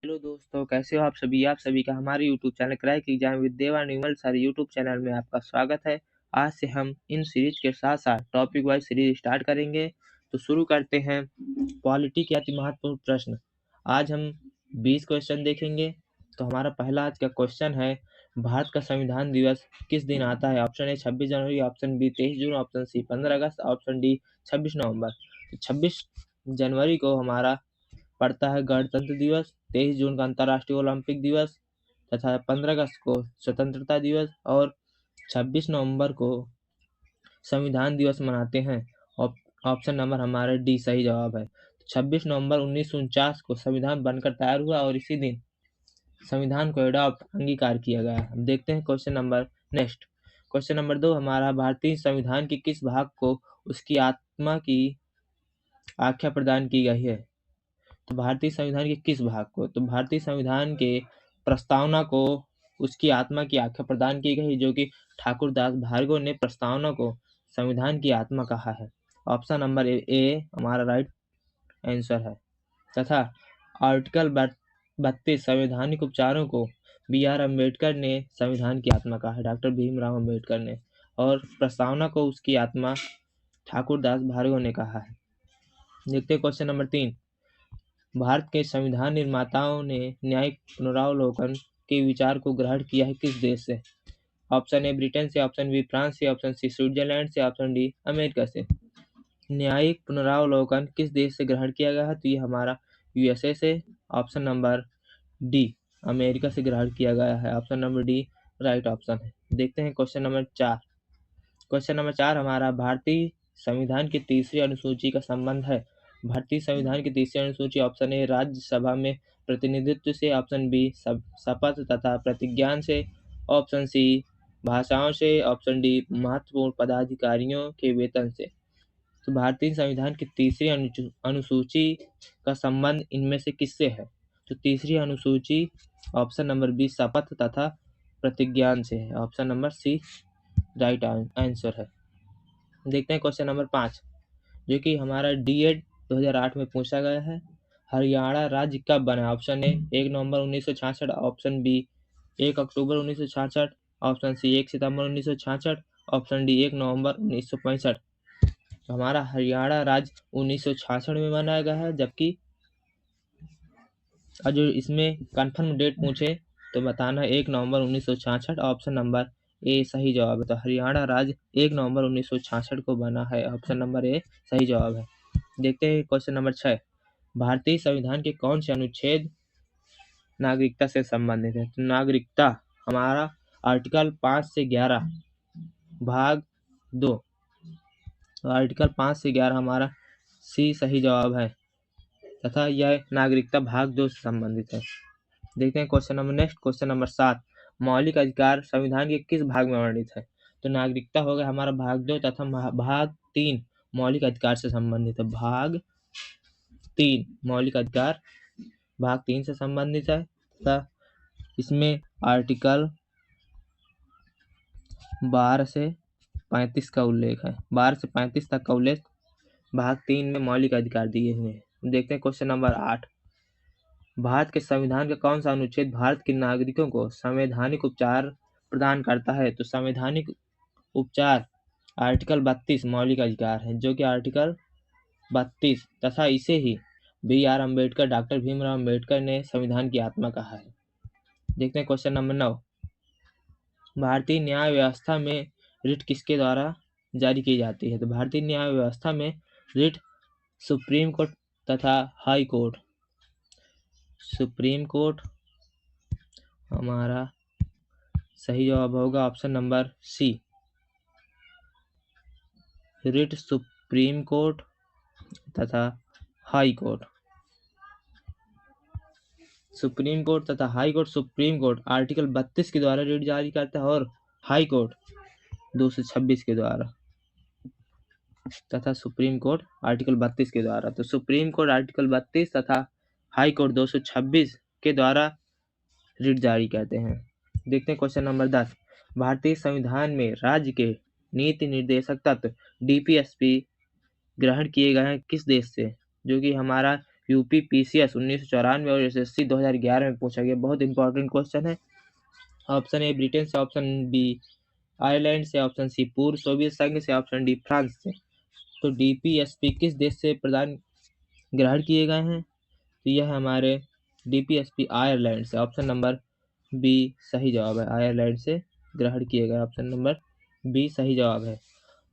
Hello दोस्तों, कैसे हो आप सभी? आप सभी का हमारे YouTube channel crack exam with देवा निर्मल सर यूट्यूब चैनल में आपका स्वागत है। आज से हम इन सीरीज के साथ साथ टॉपिक वाइज सीरीज स्टार्ट करेंगे। तो शुरू करते हैं पॉलिटी के अति महत्वपूर्ण प्रश्न। आज हम 20 क्वेश्चन देखेंगे। तो हमारा पहला आज का क्वेश्चन है, भारत का संविधान दिवस किस दिन आता है? ऑप्शन ए 26 जनवरी, ऑप्शन बी 23 जून, ऑप्शन सी 15 अगस्त, ऑप्शन डी 26 नवंबर। तो 26 जनवरी को हमारा पड़ता है गणतंत्र दिवस, 23 जून का अंतर्राष्ट्रीय ओलंपिक दिवस तथा 15 अगस्त को स्वतंत्रता दिवस और 26 नवंबर को संविधान दिवस मनाते हैं। ऑप्शन नंबर हमारा डी सही जवाब है। 26 नवंबर 1949 को संविधान बनकर तैयार हुआ और इसी दिन संविधान को एडॉप्ट अंगीकार किया गया। हम देखते हैं question number next. Question number 2 हमारा, भारतीय संविधान के किस भाग को उसकी आत्मा की आख्या प्रदान की गई है? तो भारतीय संविधान के किस भाग को? तो भारतीय संविधान के प्रस्तावना को उसकी आत्मा की आख्या प्रदान की गई, जो कि ठाकुर दास भार्गव ने प्रस्तावना को संविधान की आत्मा कहा है। ऑप्शन नंबर ए हमारा राइट आंसर है। तथा आर्टिकल 32 संवैधानिक उपचारों को B.R. अम्बेडकर ने संविधान की आत्मा कहा है, डॉक्टर भीमराव अम्बेडकर ने, और प्रस्तावना को उसकी आत्मा ठाकुर दास भार्गव ने कहा है। देखते हैं क्वेश्चन नंबर 3। भारत के संविधान निर्माताओं ने न्यायिक पुनरावलोकन के विचार को ग्रहण किया है किस देश से? ऑप्शन ए ब्रिटेन से, ऑप्शन बी फ्रांस से, ऑप्शन सी स्विट्जरलैंड से, ऑप्शन डी अमेरिका से। न्यायिक पुनरावलोकन किस देश से ग्रहण किया गया है? तो ये हमारा USA से। ऑप्शन नंबर डी अमेरिका से ग्रहण किया गया है। Option number D right option है। देखते हैं क्वेश्चन नंबर 4। क्वेश्चन नंबर 4 हमारा, भारतीय संविधान की तीसरी अनुसूची का संबंध है। भारतीय संविधान की तीसरी अनुसूची ऑप्शन ए राज्यसभा में प्रतिनिधित्व से, ऑप्शन बी शपथ तथा प्रतिज्ञान से, ऑप्शन सी भाषाओं से, ऑप्शन डी महत्वपूर्ण पदाधिकारियों के वेतन से। तो भारतीय संविधान की तीसरी अनुसूची का संबंध इनमें से किससे है? तो तीसरी अनुसूची ऑप्शन नंबर बी शपथ तथा प्रतिज्ञान से है। Option number C right answer है। देखते हैं क्वेश्चन नंबर 5, जो कि हमारा DED 2008 में पूछा गया है। हरियाणा राज्य कब बना? ऑप्शन ए 1 नवंबर 1966, ऑप्शन बी 1 अक्टूबर 1966, ऑप्शन सी 1 सितंबर 1966, ऑप्शन डी 1 नवंबर 1965। तो हमारा हरियाणा राज्य 1966 में बनाया गया है, जबकि जो इसमें कंफर्म डेट पूछे तो बताना 1 नवंबर 1966। ऑप्शन नंबर ए सही जवाब है। तो हरियाणा राज्य 1 नवंबर 1966 को बना है। ऑप्शन नंबर ए सही जवाब है। देखते हैं क्वेश्चन नंबर 6। भारतीय संविधान के कौन से अनुच्छेद नागरिकता से संबंधित है? तो नागरिकता हमारा आर्टिकल 5 से 11 भाग 2। तो आर्टिकल 5 से 11 हमारा सी सही जवाब है तथा यह नागरिकता भाग 2 से संबंधित है। देखते हैं question number next. Question number 7, मौलिक अधिकार संविधान के किस भाग में वर्णित है? तो नागरिकता हो गया हमारा भाग 2 तथा भाग 3 मौलिक अधिकार से संबंधित है। भाग 3 मौलिक अधिकार भाग 3 से संबंधित है तथा इसमें आर्टिकल 12 से 35 का उल्लेख है। 12 से 35 तक का उल्लेख भाग 3 में मौलिक अधिकार दिए हुए हैं। देखते हैं क्वेश्चन नंबर 8, भारत के संविधान का कौन सा अनुच्छेद भारत के नागरिकों को संवैधानिक उपचार प्रदान करता है? तो संवैधानिक उपचार आर्टिकल 32 मौलिक अधिकार है, जो कि आर्टिकल 32 तथा इसे ही B.R. अम्बेडकर, डॉक्टर भीमराव अम्बेडकर ने संविधान की आत्मा कहा है। देखते हैं क्वेश्चन नंबर 9, भारतीय न्याय व्यवस्था में रिट किसके द्वारा जारी की जाती है? तो भारतीय न्याय व्यवस्था में रिट सुप्रीम कोर्ट तथा हाई कोर्ट। सुप्रीम कोर्ट हमारा सही जवाब होगा option number C, writ supreme court तथा हाई कोर्ट। सुप्रीम कोर्ट तथा high court, supreme court article 32 के द्वारा रिट जारी करता है और हाई कोर्ट 226 के द्वारा तथा सुप्रीम कोर्ट आर्टिकल 32 के द्वारा। तो सुप्रीम कोर्ट आर्टिकल 32 तथा हाई कोर्ट 226 के द्वारा रिट जारी करते हैं। देखते हैं क्वेश्चन नंबर 10, भारतीय संविधान में राज्य के नीति निर्देशक तत्व DPSP ग्रहण किए गए हैं किस देश से? जो कि हमारा यूपीपीसीएस 1994 और एसएससी 2011 में पूछा गया। बहुत इंपॉर्टेंट क्वेश्चन है। ऑप्शन ए ब्रिटेन से, ऑप्शन बी आयरलैंड से, ऑप्शन सी पूर्व सोवियत संघ से, ऑप्शन डी फ्रांस से। तो डीपीएसपी किस देश से प्रदान ग्रहण किए गए हैं? तो यह हमारे डीपीएसपी आयरलैंड से। ऑप्शन नंबर बी सही जवाब है, आयरलैंड से ग्रहण किए गए। ऑप्शन नंबर बी सही जवाब है।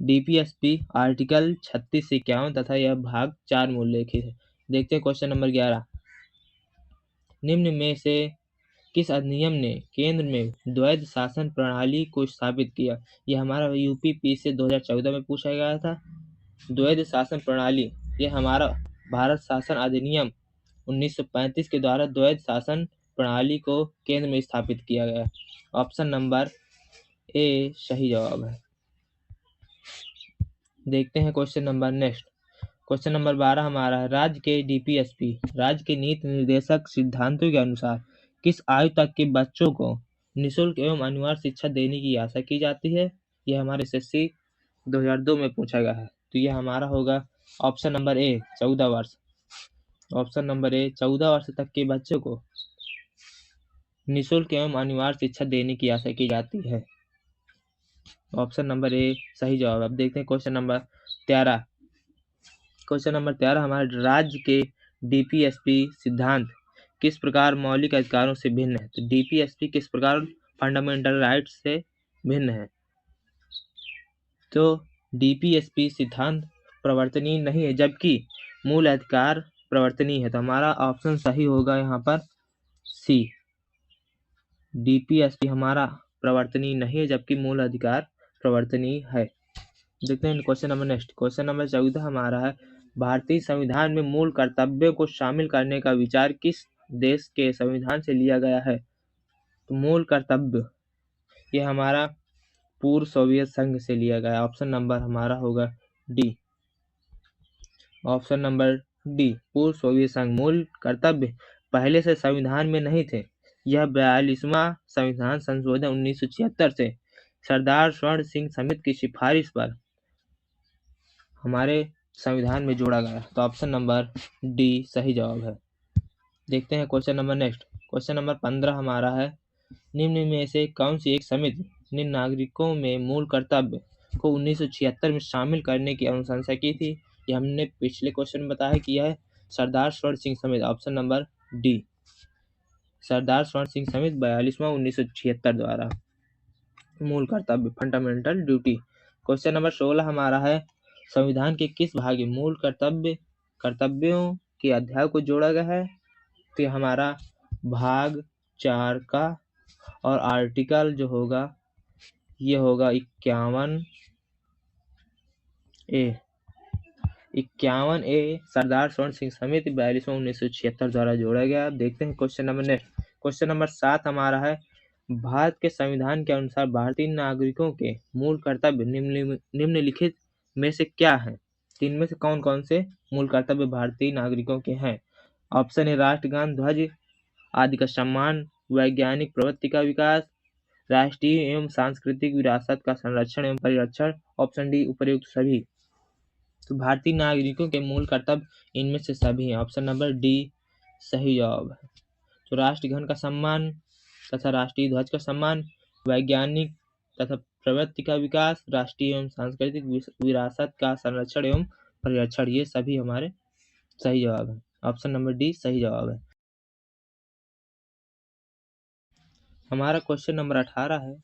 डीपीएसपी आर्टिकल 36 से 51 तथा यह भाग 4 में उल्लेखित है। देखते हैं क्वेश्चन नंबर 11। निम्न में से किस अधिनियम ने केंद्र में द्वैध शासन प्रणाली को स्थापित किया? यह हमारा यूपीपी से 2014 में पूछा गया था। द्वैध शासन प्रणाली, यह हमारा भारत शासन अधिनियम 1935 के द्वारा द्वैध शासन प्रणाली को केंद्र में स्थापित किया गया। ऑप्शन नंबर ए सही जवाब है। देखते हैं question number next. Question number 12 हमारा है, राज्य के डीपीएसपी राज्य के नीति निर्देशक सिद्धांतों के अनुसार किस आयु तक के बच्चों को निःशुल्क एवं अनिवार्य शिक्षा देने की आशा की जाती है? यह हमारे एसएससी 2002 में पूछा गया है। तो यह हमारा होगा ऑप्शन नंबर ए 14 वर्ष। ऑप्शन नंबर ए 14 वर्ष तक के बच्चों को निःशुल्क एवं अनिवार्य शिक्षा देने की आशा की जाती है। ऑप्शन नंबर ए सही जवाब। अब देखते हैं क्वेश्चन नंबर 13। क्वेश्चन नंबर 13 हमारे राज्य के डीपीएसपी सिद्धांत किस प्रकार मौलिक अधिकारों से भिन्न है? तो डीपीएसपी किस प्रकार फंडामेंटल राइट्स से भिन्न है? तो डीपीएसपी सिद्धांत प्रवर्तनीय नहीं है जबकि मूल अधिकार प्रवर्तनीय है। तो हमारा ऑप्शन सही होगा यहाँ पर सी। डीपीएसपी हमारा प्रवर्तनीय नहीं है जबकि मूल अधिकार प्रवर्तनीय है। देखते हैं question number next. Question number 14 हमारा है, भारतीय संविधान में मूल कर्तव्यों को शामिल करने का विचार किस देश के संविधान से लिया गया है? तो मूल कर्तव्य ये हमारा पूर्व सोवियत संघ से लिया गया। ऑप्शन नंबर हमारा होगा डी। ऑप्शन नंबर डी पूर्व सोवियत संघ। मूल कर्तव्य पहले से संविधान में नहीं थे। यह 42वां संविधान संशोधन 1976 से सरदार स्वर्ण सिंह समिति की सिफारिश पर हमारे संविधान में जोड़ा गया। तो ऑप्शन नंबर डी सही जवाब है। देखते हैं question number next. Question number 15 हमारा है, निम्न में से कौन सी एक समिति ने नागरिकों में मूल कर्तव्य को 1976 में शामिल करने की अनुशंसा की थी? ये हमने पिछले क्वेश्चन में बताया कि यह सरदार स्वर्ण सिंह समिति। ऑप्शन नंबर डी सरदार स्वर्ण सिंह समिति 42वां 1976 द्वारा मूल कर्तव्य फंडामेंटल ड्यूटी। क्वेश्चन नंबर 16 हमारा है, संविधान के किस भाग में मूल कर्तव्यों के अध्याय को जोड़ा गया है? तो ये हमारा भाग 4 का और आर्टिकल जो होगा ये होगा 51A सरदार स्वर्ण सिंह समिति 42वां 1976 द्वारा जोड़ा गया। देखते हैं question number next. Question number 7 हमारा है, भारत के संविधान के अनुसार भारतीय नागरिकों के मूल कर्तव्य निम्नलिखित में से क्या है? तीन में से कौन कौन से मूल कर्तव्य भारतीय नागरिकों के हैं? ऑप्शन ए राष्ट्रगान ध्वज आदि का सम्मान, वैज्ञानिक प्रवृत्ति का विकास, राष्ट्रीय एवं सांस्कृतिक विरासत का संरक्षण एवं परिरक्षण। ऑप्शन डी उपर्युक्त सभी। तो भारतीय नागरिकों के मूल कर्तव्य इनमें से सभी हैं। ऑप्शन नंबर डी सही जवाब है। तो राष्ट्रगान का सम्मान तथा राष्ट्रीय ध्वज का सम्मान, वैज्ञानिक तथा प्रवृत्ति का विकास, राष्ट्रीय एवं सांस्कृतिक विरासत का संरक्षण एवं परिरक्षण, ये सभी हमारे सही जवाब है। ऑप्शन नंबर डी सही जवाब है। हमारा क्वेश्चन नंबर 18 है,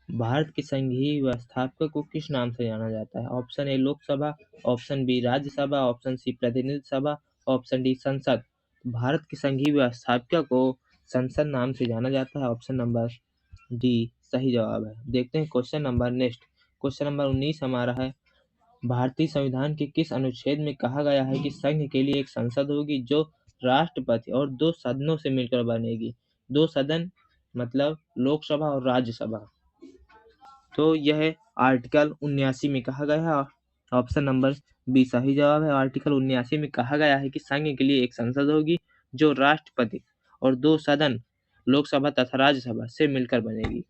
भारत के संघीय व्यवस्थापक को किस नाम से जाना जाता है? Option A Lok Sabha, option B Rajya Sabha, option C प्रतिनिधि सभा, ऑप्शन डी संसद। भारत के संघीय व्यवस्थापक को संसद नाम से जाना जाता है। ऑप्शन नंबर डी सही जवाब है। देखते हैं question number next. Question number 19 हमारा है, भारतीय संविधान के किस अनुच्छेद में कहा गया है कि संघ के लिए एक संसद होगी जो राष्ट्रपति और 2 सदनों से मिलकर बनेगी? 2 सदन मतलब लोकसभा और राज्यसभा। तो यह आर्टिकल 79 में कहा गया है। ऑप्शन नंबर बी सही जवाब है। आर्टिकल 79 में कहा गया है कि संघ के लिए एक संसद होगी जो राष्ट्रपति और 2 सदन लोकसभा तथा राज्यसभा से मिलकर बनेगी।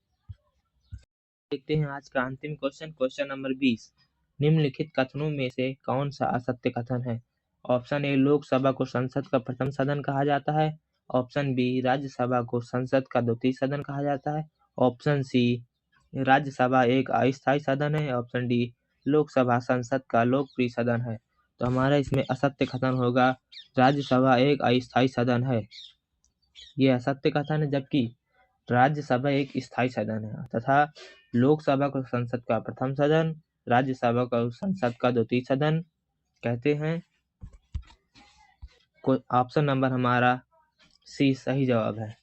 देखते हैं आज का अंतिम क्वेश्चन, क्वेश्चन नंबर 20। निम्नलिखित कथनों में से कौन सा असत्य कथन है? ऑप्शन ए लोकसभा को संसद का प्रथम सदन कहा जाता है। ऑप्शन बी राज्यसभा को संसद का द्वितीय सदन कहा जाता है। ऑप्शन सी राज्यसभा एक अस्थायी सदन है। ऑप्शन डी लोकसभा संसद का लोकप्रिय सदन है। तो हमारा इसमें असत्य कथन होगा राज्यसभा एक अस्थायी सदन है। ये असत्य कथन है, जबकि राज्यसभा एक स्थायी सदन है तथा लोकसभा को संसद का प्रथम सदन, राज्यसभा को संसद का द्वितीय सदन कहते हैं। ऑप्शन नंबर हमारा सी सही जवाब है।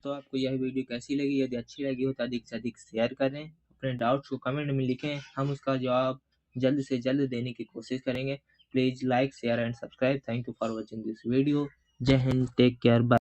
तो आपको यह वीडियो कैसी लगी? यदि अच्छी लगी हो तो अधिक से अधिक शेयर करें, अपने डाउट्स को कमेंट में लिखें, हम उसका जवाब जल्द से जल्द देने की कोशिश करेंगे। Please like share and subscribe. Thank you for watching this video. जय हिंद, टेक केयर, बाय।